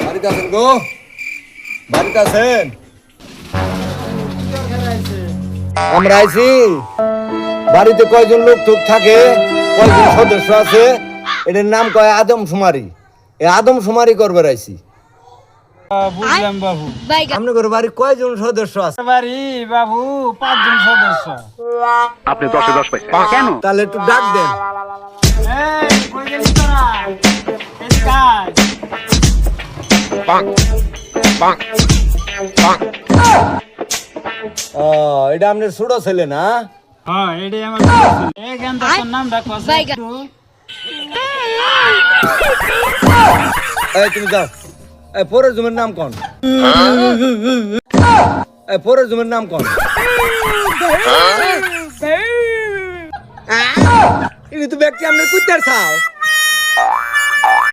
বাড়িতে আছেন গো? বাড়িতে আছেন? আমরা আইছি। বাড়িতে কয়জন লোক টুক থাকে, কয়জন সদস্য আছে, এটার নাম কয় আদমশুমারি। এই আদমশুমারি করবার আইছি। বুঝলাম বাবু। আপনাদের বাড়ি কয়জন সদস্য আছে? বাড়ি বাবু 5 জন সদস্য। আপনি 10-এ 10 পাইছেন কেন? তাহলে একটু ডাক দেন। এই কই গেলি তোরা? এদিকে আয়। এটা আপনার ছোট ছেলে না? হ্যাঁ, এটাই আমার এই গানটা তোর নামটা কস একটু। এই তুমি যাও। এই পরের জমির নাম কোন? এই পরের জমির নাম কোন? এটা তো ব্যক্তি আপনার কুত্তার ছাও।